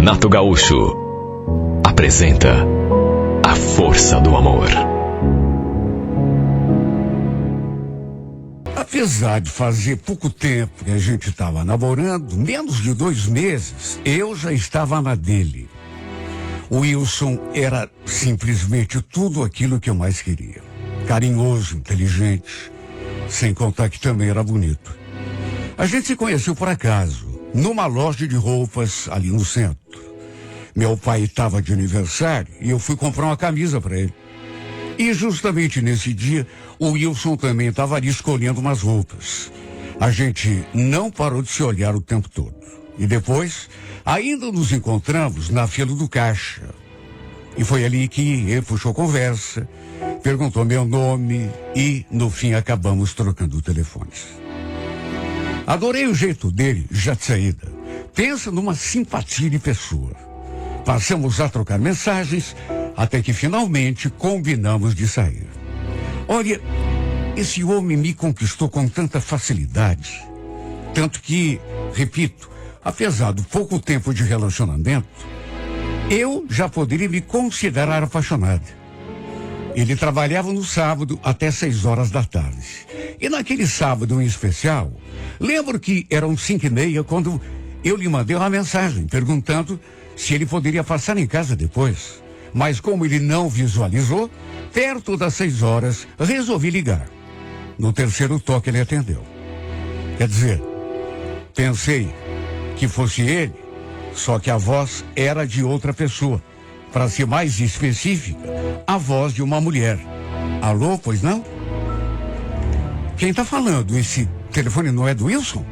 Renato Gaúcho apresenta A Força do Amor. Apesar de fazer pouco tempo que a gente estava namorando, menos de 2 meses, eu já estava na dele. O Wilson era simplesmente tudo aquilo que eu mais queria. Carinhoso, inteligente, sem contar que também era bonito. A gente se conheceu por acaso, numa loja de roupas ali no centro. Meu pai estava de aniversário e eu fui comprar uma camisa para ele. E justamente nesse dia, o Wilson também estava ali escolhendo umas roupas. A gente não parou de se olhar o tempo todo. E depois, ainda nos encontramos na fila do caixa. E foi ali que ele puxou conversa, perguntou meu nome e, no fim, acabamos trocando telefones. Adorei o jeito dele, já de saída. Pensa numa simpatia de pessoa. Passamos a trocar mensagens, até que finalmente combinamos de sair. Olha, esse homem me conquistou com tanta facilidade. Tanto que, repito, apesar do pouco tempo de relacionamento, eu já poderia me considerar apaixonado. Ele trabalhava no sábado até 6 horas da tarde. E naquele sábado em especial, lembro que eram 5:30 quando eu lhe mandei uma mensagem perguntando se ele poderia passar em casa depois. Mas como ele não visualizou, perto das 6 horas, resolvi ligar. No terceiro toque ele atendeu. Quer dizer, pensei que fosse ele, só que a voz era de outra pessoa. Para ser mais específica, a voz de uma mulher. Alô, pois não? Quem está falando? Esse telefone não é do Wilson?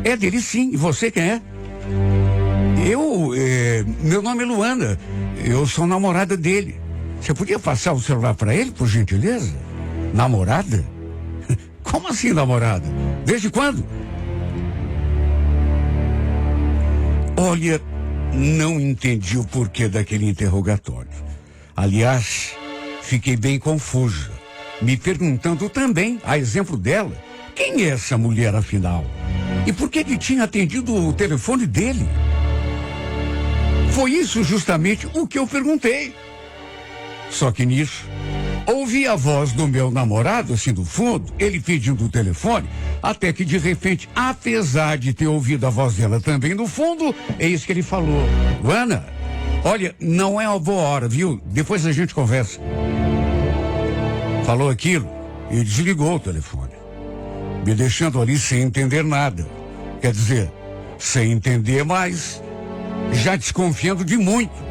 É dele sim. E você quem é? Meu nome é Luana. Eu sou namorada dele. Você podia passar o celular para ele, por gentileza? Namorada? Como assim namorada? Desde quando? Olha, não entendi o porquê daquele interrogatório. Aliás, fiquei bem confusa, me perguntando também, a exemplo dela, quem é essa mulher afinal? E por que ele tinha atendido o telefone dele? Foi isso justamente o que eu perguntei. Só que nisso, ouvi a voz do meu namorado, assim do fundo, ele pedindo o telefone, até que de repente, apesar de ter ouvido a voz dela também no fundo, é isso que ele falou. Luana, olha, não é uma boa hora, viu? Depois a gente conversa. Falou aquilo e desligou o telefone, me deixando ali sem entender nada. Quer dizer, sem entender, mas já desconfiando de muito.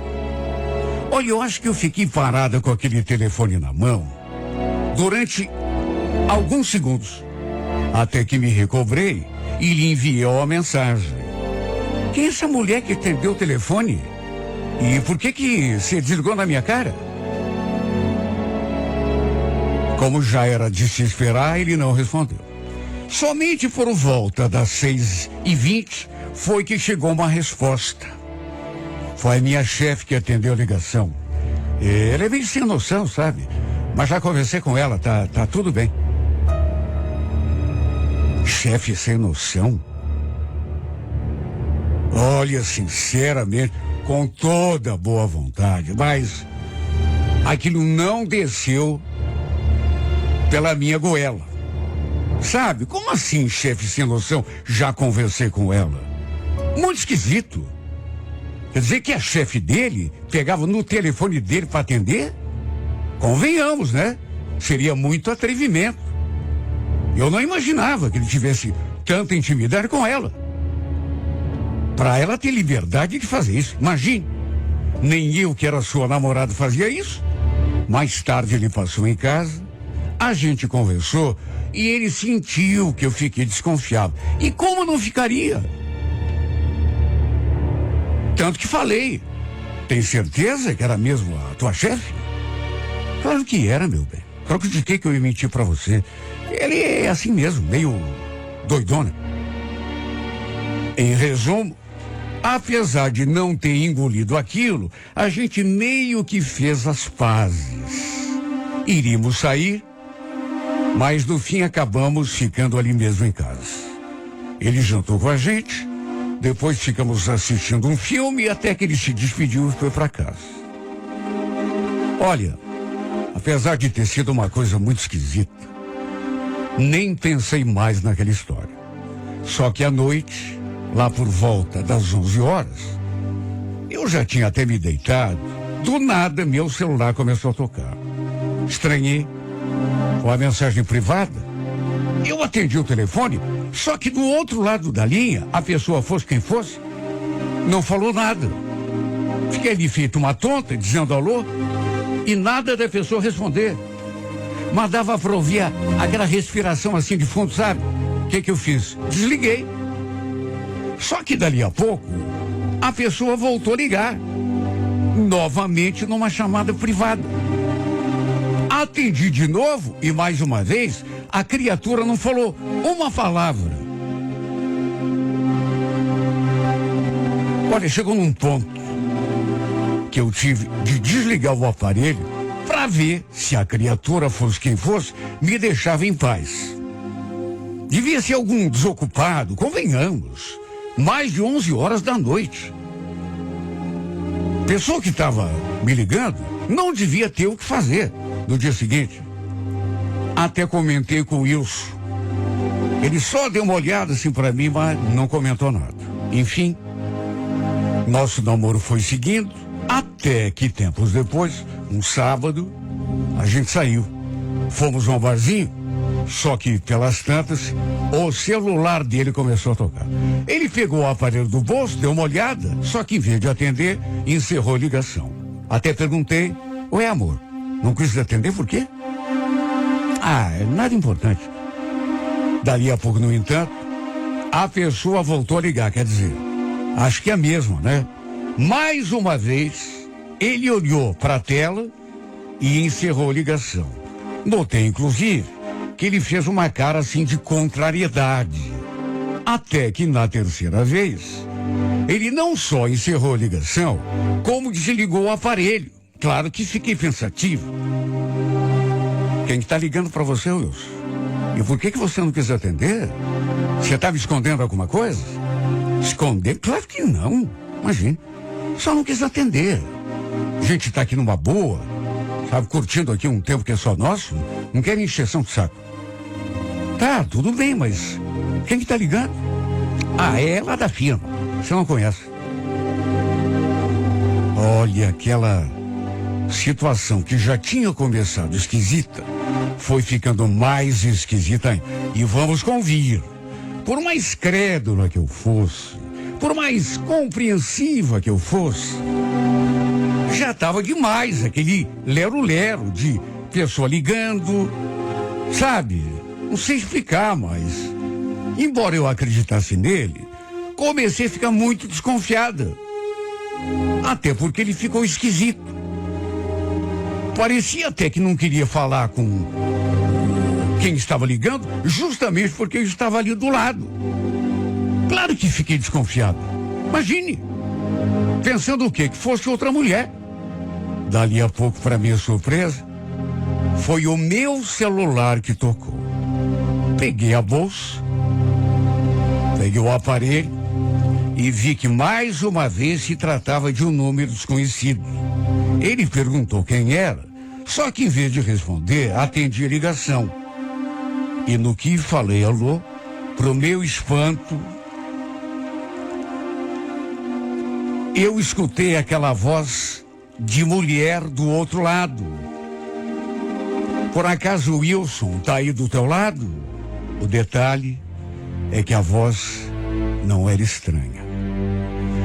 Olha, eu acho que eu fiquei parada com aquele telefone na mão durante alguns segundos, até que me recobrei e lhe enviei uma mensagem. Quem é essa mulher que atendeu o telefone? E por que você desligou na minha cara? Como já era de se esperar, ele não respondeu. Somente por volta das 6:20 foi que chegou uma resposta. Foi a minha chefe que atendeu a ligação. Ela é bem sem noção, sabe? Mas já conversei com ela, tá tudo bem. Chefe sem noção? Olha, sinceramente, com toda boa vontade, mas aquilo não desceu pela minha goela. Sabe, como assim, chefe sem noção? Já conversei com ela. Muito esquisito. Quer dizer que a chefe dele pegava no telefone dele para atender? Convenhamos, né? Seria muito atrevimento. Eu não imaginava que ele tivesse tanta intimidade com ela. Para ela ter liberdade de fazer isso. Imagine. Nem eu, que era sua namorada, fazia isso. Mais tarde ele passou em casa, a gente conversou e ele sentiu que eu fiquei desconfiado. E como não ficaria? Tanto que falei. Tem certeza que era mesmo a tua chefe? Claro que era, meu bem. Claro que de que eu ia mentir pra você. Ele é assim mesmo, meio doidona. Em resumo, apesar de não ter engolido aquilo, a gente meio que fez as pazes. Iríamos sair, mas no fim acabamos ficando ali mesmo em casa. Ele jantou com a gente Depois ficamos assistindo um filme até que ele se despediu e foi para casa. Olha, apesar de ter sido uma coisa muito esquisita, nem pensei mais naquela história. Só que à noite, lá por volta das 11 horas, eu já tinha até me deitado. Do nada, meu celular começou a tocar. Estranhei. Foi uma mensagem privada. Eu atendi o telefone, só que do outro lado da linha, a pessoa, fosse quem fosse, não falou nada. Fiquei ali feito uma tonta, dizendo alô, e nada da pessoa responder. Mas dava para ouvir aquela respiração assim de fundo, sabe? O que eu fiz? Desliguei. Só que dali a pouco, a pessoa voltou a ligar. Novamente numa chamada privada. Atendi de novo e mais uma vez, a criatura não falou uma palavra. Olha, chegou num ponto que eu tive de desligar o aparelho para ver se a criatura, fosse quem fosse, me deixava em paz. Devia ser algum desocupado, convenhamos. Mais de 11 horas da noite. Pessoa que estava me ligando não devia ter o que fazer no dia seguinte. Até comentei com o Wilson. Ele só deu uma olhada assim para mim, mas não comentou nada. Enfim, nosso namoro foi seguindo, até que tempos depois, um sábado, a gente saiu. Fomos a um barzinho, só que pelas tantas, o celular dele começou a tocar. Ele pegou o aparelho do bolso, deu uma olhada, só que em vez de atender, encerrou a ligação. Até perguntei: oi, amor, não quis atender por quê? Ah, é nada importante. Dali a pouco, no entanto, a pessoa voltou a ligar, quer dizer, acho que é a mesma, né? Mais uma vez, ele olhou para a tela e encerrou a ligação. Notei, inclusive, que ele fez uma cara assim de contrariedade. Até que na terceira vez, ele não só encerrou a ligação, como desligou o aparelho. Claro que fiquei pensativo. Quem está ligando para você, Wilson? E por que você não quis atender? Você estava escondendo alguma coisa? Esconder? Claro que não. Imagina. Só não quis atender. A gente está aqui numa boa, sabe, curtindo aqui um tempo que é só nosso. Não quer encheção de saco. Tá, tudo bem, mas quem que tá ligando? Ah, é lá da firma. Você não conhece. Olha, aquela situação que já tinha começado esquisita, foi ficando mais esquisita ainda. E vamos convir. Por mais crédula que eu fosse, por mais compreensiva que eu fosse, já estava demais aquele lero-lero de pessoa ligando, sabe? Não sei explicar, mas embora eu acreditasse nele, comecei a ficar muito desconfiada. Até porque ele ficou esquisito. Parecia até que não queria falar com quem estava ligando, justamente porque eu estava ali do lado. Claro que fiquei desconfiado. Imagine, pensando o quê? Que fosse outra mulher. Dali a pouco, para minha surpresa, foi o meu celular que tocou. Peguei a bolsa, peguei o aparelho e vi que mais uma vez se tratava de um número desconhecido. Ele perguntou quem era, só que em vez de responder, atendi a ligação. E no que falei alô, pro meu espanto, eu escutei aquela voz de mulher do outro lado. Por acaso o Wilson tá aí do teu lado? O detalhe é que a voz não era estranha.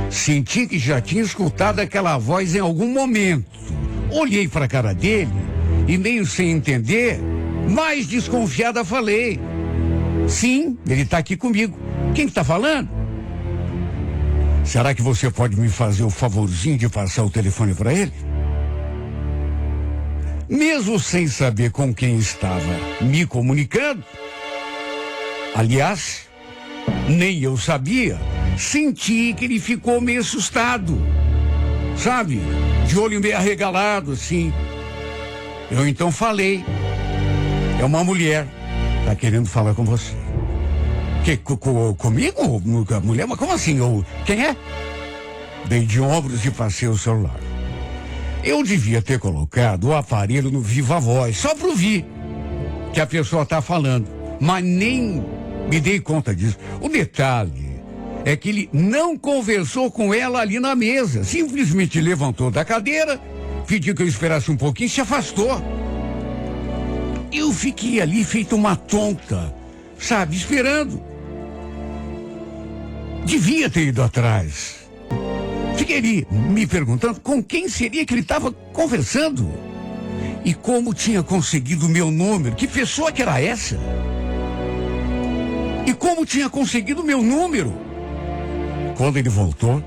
Senti que já tinha escutado aquela voz em algum momento. Olhei para a cara dele e, meio sem entender, mais desconfiada, falei: sim, ele está aqui comigo. Quem está falando? Será que você pode me fazer o favorzinho de passar o telefone para ele? Mesmo sem saber com quem estava me comunicando, aliás, nem eu sabia, senti que ele ficou meio assustado, sabe? De olho meio arregalado, assim. Eu então falei: é uma mulher, tá querendo falar com você. Comigo? Mulher? Mas como assim? Quem é? Dei de ombros e passei o celular. Eu devia ter colocado o aparelho no Viva Voz, só para ouvir que a pessoa tá falando. Mas nem me dei conta disso. O detalhe é que ele não conversou com ela ali na mesa. Simplesmente levantou da cadeira, pediu que eu esperasse um pouquinho e se afastou. Eu fiquei ali feito uma tonta, sabe, esperando. Devia ter ido atrás. Fiquei ali me perguntando com quem seria que ele estava conversando. E como tinha conseguido o meu número. Que pessoa que era essa? E como tinha conseguido o meu número? Quando ele voltou,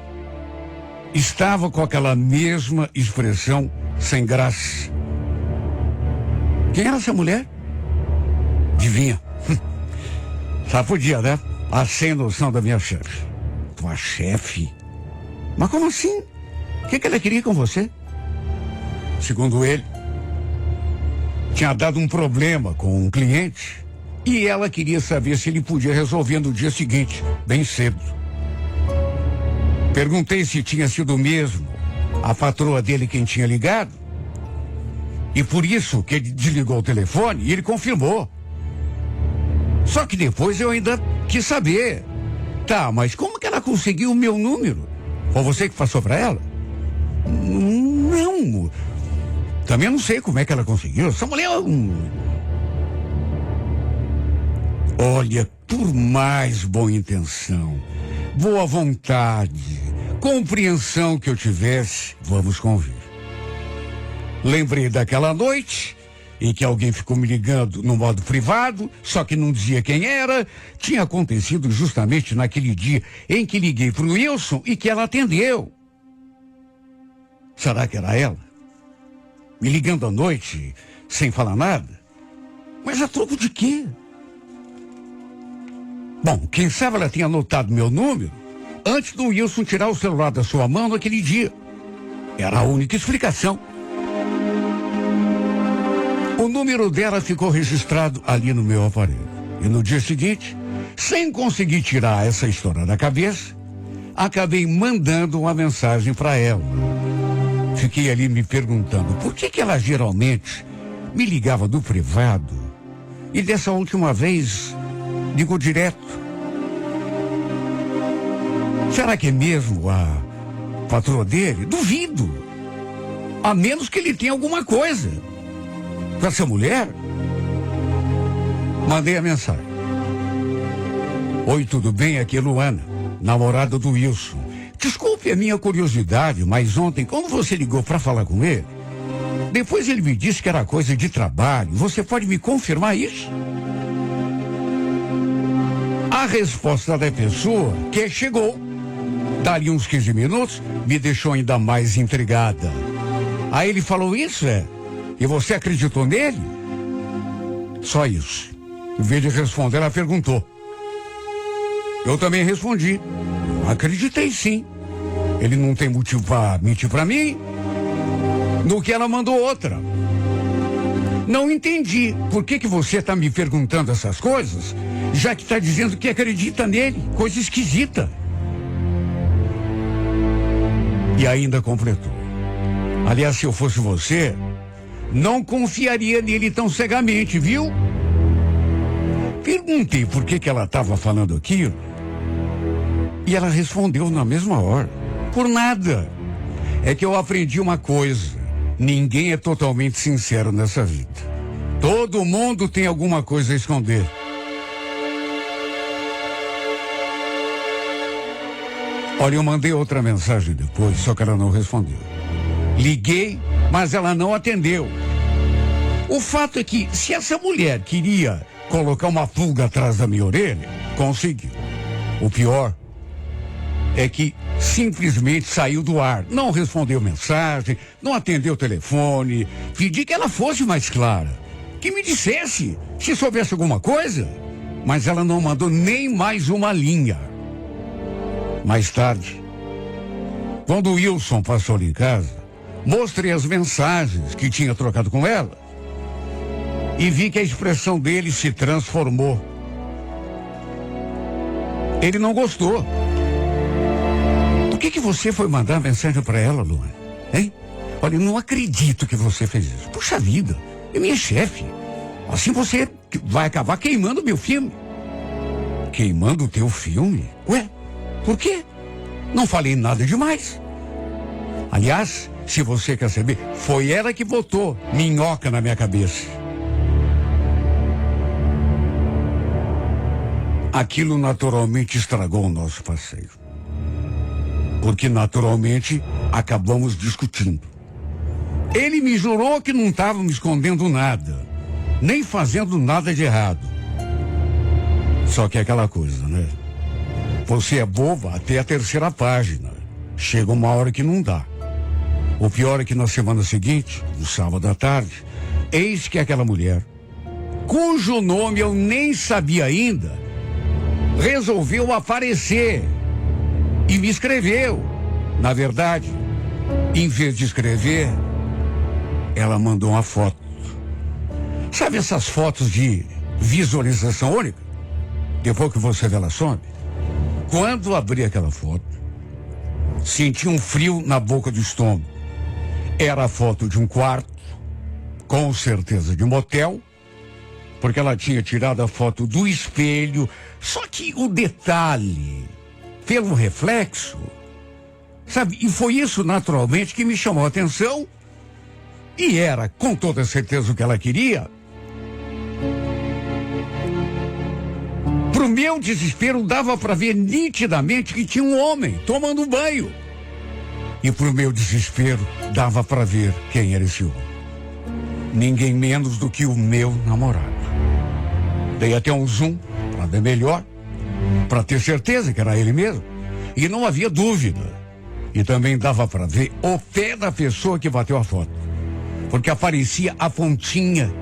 estava com aquela mesma expressão sem graça. Quem era essa mulher? Adivinha? Só podia, né? A sem noção da minha chefe. Tua chefe? Mas como assim? O que ela queria com você? Segundo ele, tinha dado um problema com um cliente e ela queria saber se ele podia resolver no dia seguinte, bem cedo. Perguntei se tinha sido mesmo a patroa dele quem tinha ligado. E por isso que ele desligou o telefone e ele confirmou. Só que depois eu ainda quis saber. Tá, mas como que ela conseguiu o meu número? Foi você que passou para ela? Não. Também não sei como é que ela conseguiu. Essa mulher... Olha, por mais boa intenção, boa vontade, compreensão que eu tivesse, vamos convir. Lembrei daquela noite em que alguém ficou me ligando no modo privado, só que não dizia quem era. Tinha acontecido justamente naquele dia em que liguei para o Wilson e que ela atendeu. Será que era ela? Me ligando à noite, sem falar nada? Mas a troco de quê? Bom, quem sabe ela tinha anotado meu número antes do Wilson tirar o celular da sua mão naquele dia. Era a única explicação. O número dela ficou registrado ali no meu aparelho. E no dia seguinte, sem conseguir tirar essa história da cabeça, acabei mandando uma mensagem para ela. Fiquei ali me perguntando por que ela geralmente me ligava do privado e dessa última vez ligou direto. Será que é mesmo a patroa dele? Duvido. A menos que ele tenha alguma coisa com essa mulher. Mandei a mensagem. Oi, tudo bem? Aqui é Luana, namorada do Wilson. Desculpe a minha curiosidade, mas ontem, quando você ligou para falar com ele, depois ele me disse que era coisa de trabalho. Você pode me confirmar isso? A resposta da pessoa que chegou, dali uns 15 minutos, me deixou ainda mais intrigada. Aí ele falou isso, e você acreditou nele? Só isso. Em vez de responder, ela perguntou. Eu também respondi. Acreditei sim. Ele não tem motivo para mentir para mim. No que ela mandou outra. Não entendi. Por que você está me perguntando essas coisas, já que está dizendo que acredita nele? Coisa esquisita. E ainda completou. Aliás, se eu fosse você, não confiaria nele tão cegamente, viu? Perguntei por que ela estava falando aquilo. E ela respondeu na mesma hora. Por nada. É que eu aprendi uma coisa. Ninguém é totalmente sincero nessa vida. Todo mundo tem alguma coisa a esconder. Olha, eu mandei outra mensagem depois, só que ela não respondeu. Liguei, mas ela não atendeu. O fato é que, se essa mulher queria colocar uma pulga atrás da minha orelha, conseguiu. O pior é que simplesmente saiu do ar. Não respondeu mensagem, não atendeu o telefone. Pedi que ela fosse mais clara, que me dissesse se soubesse alguma coisa. Mas ela não mandou nem mais uma linha. Mais tarde, quando o Wilson passou ali em casa, mostrei as mensagens que tinha trocado com ela e vi que a expressão dele se transformou. Ele não gostou. Por que você foi mandar mensagem para ela, Luan? Hein? Olha, eu não acredito que você fez isso. Puxa vida, é minha chefe. Assim você vai acabar queimando meu filme. Queimando o teu filme? Ué, por quê? Não falei nada demais. Aliás, se você quer saber, foi ela que botou minhoca na minha cabeça. Aquilo naturalmente estragou o nosso passeio. Porque naturalmente acabamos discutindo. Ele me jurou que não estava me escondendo nada, nem fazendo nada de errado. Só que é aquela coisa, né? Você é boba até a terceira página. Chega uma hora que não dá. O pior é que na semana seguinte, no sábado à tarde, eis que aquela mulher, cujo nome eu nem sabia ainda, resolveu aparecer e me escreveu. Na verdade, em vez de escrever, ela mandou uma foto. Sabe essas fotos de visualização única? Depois que você vê, ela some. Quando abri aquela foto, senti um frio na boca do estômago. Era a foto de um quarto, com certeza de motel, porque ela tinha tirado a foto do espelho. Só que o detalhe, pelo reflexo, sabe? E foi isso naturalmente que me chamou a atenção. E era com toda certeza o que ela queria. Pro meu desespero, dava para ver nitidamente que tinha um homem tomando banho. E pro meu desespero, dava para ver quem era esse homem. Ninguém menos do que o meu namorado. Dei até um zoom para ver melhor, para ter certeza que era ele mesmo. E não havia dúvida. E também dava para ver o pé da pessoa que bateu a foto. Porque aparecia a pontinha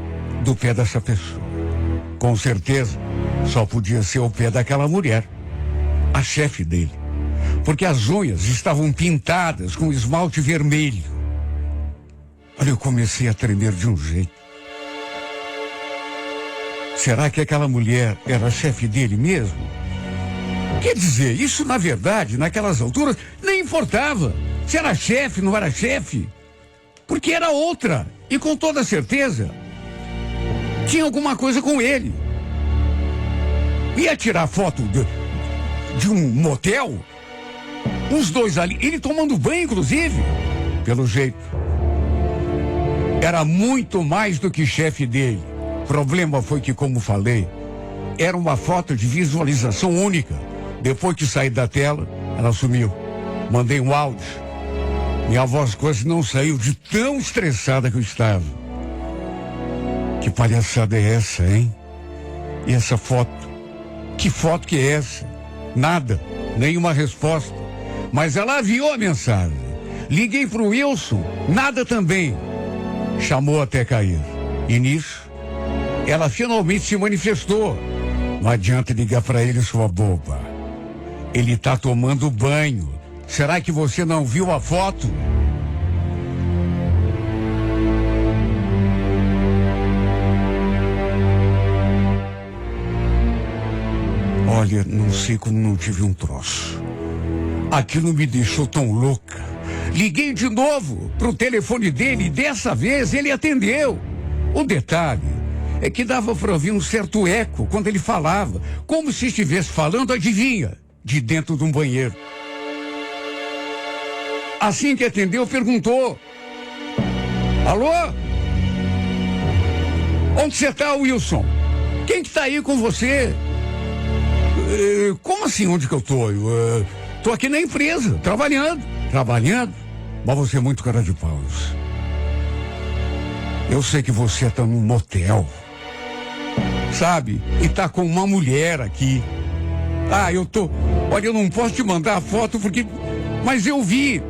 do pé dessa pessoa. Com certeza, só podia ser o pé daquela mulher, a chefe dele. Porque as unhas estavam pintadas com esmalte vermelho. Olha, eu comecei a tremer de um jeito. Será que aquela mulher era a chefe dele mesmo? Quer dizer, isso na verdade, naquelas alturas, nem importava. Se era chefe, não era chefe. Porque era outra. E com toda certeza, tinha alguma coisa com ele. Ia tirar foto de um motel. Os dois ali, ele tomando banho, inclusive. Pelo jeito, era muito mais do que chefe dele. O problema foi que, como falei, era uma foto de visualização única. Depois que saí da tela, ela sumiu. Mandei um áudio. Minha voz quase não saiu de tão estressada que eu estava. Que palhaçada é essa, hein? E essa foto? Que foto que é essa? Nada, nenhuma resposta. Mas ela viu a mensagem. Liguei pro Wilson, nada também. Chamou até cair. E nisso, ela finalmente se manifestou. Não adianta ligar para ele, sua boba. Ele tá tomando banho. Será que você não viu a foto? Olha, não sei como não tive um troço. Aquilo me deixou tão louca. Liguei de novo pro telefone dele e dessa vez ele atendeu. O detalhe é que dava para ouvir um certo eco quando ele falava, como se estivesse falando, adivinha, de dentro de um banheiro. Assim que atendeu, perguntou: alô? Onde você tá, Wilson? Quem que tá aí com você? Como assim, onde que eu tô? Tô aqui na empresa, trabalhando. Trabalhando? Mas você é muito cara de pau. Eu sei que você tá num motel, sabe? E tá com uma mulher aqui. Olha, eu não posso te mandar a foto porque... Mas eu vi.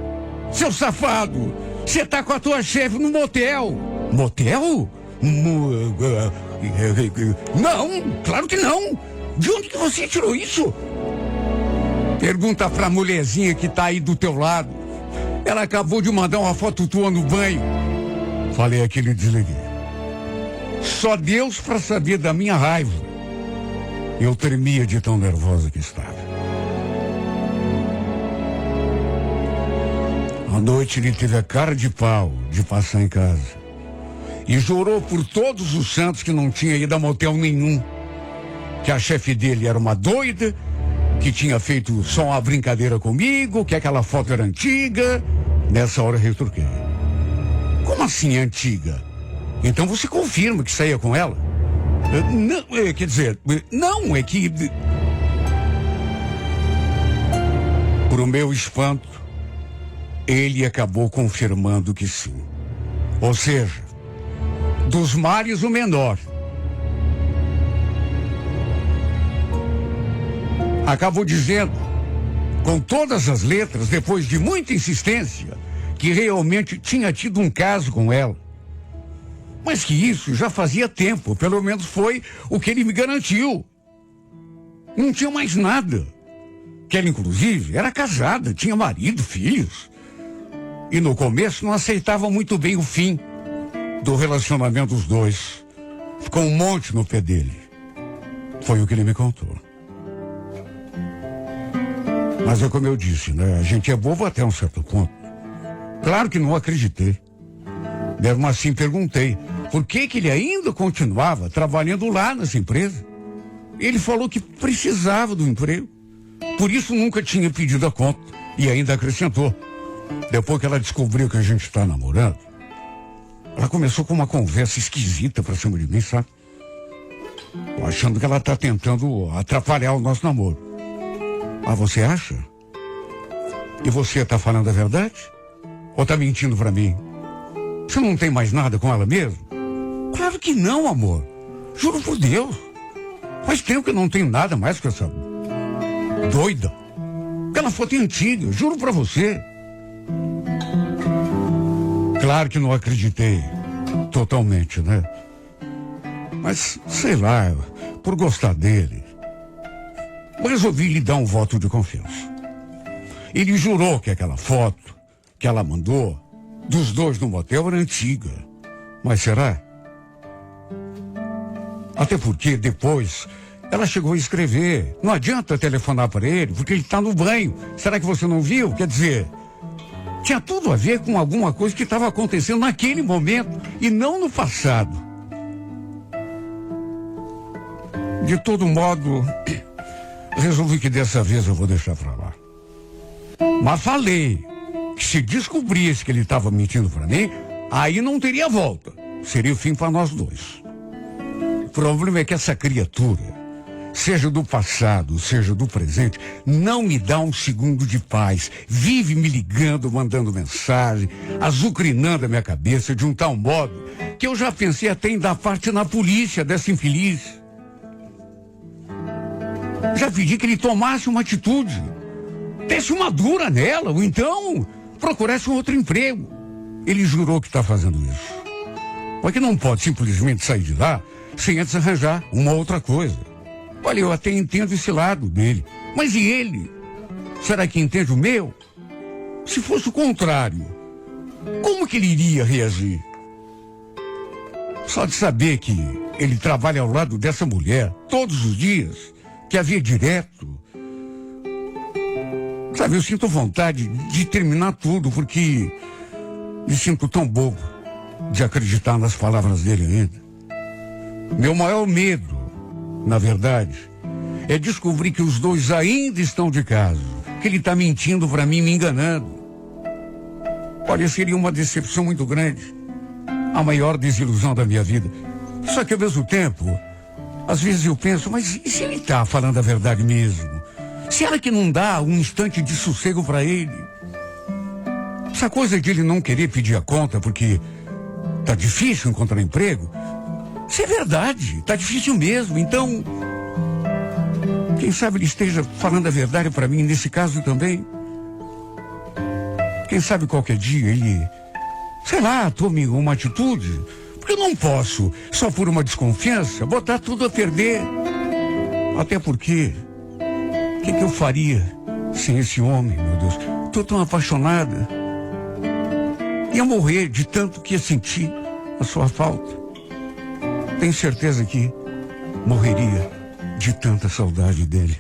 Seu safado, você tá com a tua chefe no motel. Motel? Não, claro que não. De onde que você tirou isso? Pergunta pra mulherzinha que tá aí do teu lado. Ela acabou de mandar uma foto tua no banho. Falei aquilo e desliguei. Só Deus pra saber da minha raiva. Eu tremia de tão nervosa que estava. À noite ele teve a cara de pau de passar em casa. E jurou por todos os santos que não tinha ido a motel nenhum. Que a chefe dele era uma doida, que tinha feito só uma brincadeira comigo, que aquela foto era antiga. Nessa hora eu retruquei. Como assim antiga? Então você confirma que saía com ela? Não, quer dizer, não, é que... Por o meu espanto, ele acabou confirmando que sim. Ou seja, dos males o menor. Acabou dizendo, com todas as letras, depois de muita insistência, que realmente tinha tido um caso com ela. Mas que isso já fazia tempo, pelo menos foi o que ele me garantiu. Não tinha mais nada. Que ela, inclusive, era casada, tinha marido, filhos. E no começo não aceitava muito bem o fim do relacionamento dos dois. Ficou um monte no pé dele. Foi o que ele me contou. Mas é como eu disse, né? A gente é bobo até um certo ponto. Claro que não acreditei. Mesmo assim perguntei por que ele ainda continuava trabalhando lá nessa empresa. Ele falou que precisava do emprego. Por isso nunca tinha pedido a conta. E ainda acrescentou. Depois que ela descobriu que a gente está namorando, ela começou com uma conversa esquisita pra cima de mim, sabe? Tô achando que ela tá tentando atrapalhar o nosso namoro. Ah, você acha? E você tá falando a verdade? Ou tá mentindo pra mim? Você não tem mais nada com ela mesmo? Claro que não, amor. Juro por Deus. Faz tempo que eu não tenho nada mais com essa doida. Aquela foto é antiga, juro pra você. Claro que não acreditei totalmente, né? Mas, sei lá, por gostar dele, resolvi lhe dar um voto de confiança. Ele jurou que aquela foto que ela mandou dos dois no motel era antiga. Mas será? Até porque depois ela chegou a escrever. Não adianta telefonar para ele, porque ele está no banho. Será que você não viu? Quer dizer, tinha tudo a ver com alguma coisa que estava acontecendo naquele momento e não no passado. De todo modo, resolvi que dessa vez eu vou deixar para lá. Mas falei que se descobrisse que ele estava mentindo para mim, aí não teria volta. Seria o fim para nós dois. O problema é que essa criatura, seja do passado, seja do presente, não me dá um segundo de paz. Vive me ligando, mandando mensagem, azucrinando a minha cabeça de um tal modo que eu já pensei até em dar parte na polícia dessa infeliz. Já pedi que ele tomasse uma atitude, desse uma dura nela, ou então procurasse um outro emprego. Ele jurou que está fazendo isso. Mas que não pode simplesmente sair de lá sem antes arranjar uma outra coisa. Olha, eu até entendo esse lado dele. Mas e ele? Será que entende o meu? Se fosse o contrário, como que ele iria reagir? Só de saber que ele trabalha ao lado dessa mulher todos os dias, que a via direto. Sabe, eu sinto vontade de terminar tudo, porque me sinto tão bobo de acreditar nas palavras dele ainda. Meu maior medo, na verdade, é descobrir que os dois ainda estão de caso, que ele está mentindo para mim, me enganando. Olha, seria uma decepção muito grande, a maior desilusão da minha vida. Só que ao mesmo tempo, às vezes eu penso, mas e se ele está falando a verdade mesmo? Será que não dá um instante de sossego para ele? Essa coisa de ele não querer pedir a conta porque tá difícil encontrar emprego, isso é verdade, tá difícil mesmo. Então, quem sabe ele esteja falando a verdade para mim nesse caso também. Quem sabe qualquer dia ele, sei lá, tome uma atitude. Porque eu não posso, só por uma desconfiança, botar tudo a perder. Até porque, o que eu faria sem esse homem, meu Deus? Tô tão apaixonada. Ia morrer de tanto que ia sentir a sua falta. Tenho certeza que morreria de tanta saudade dele.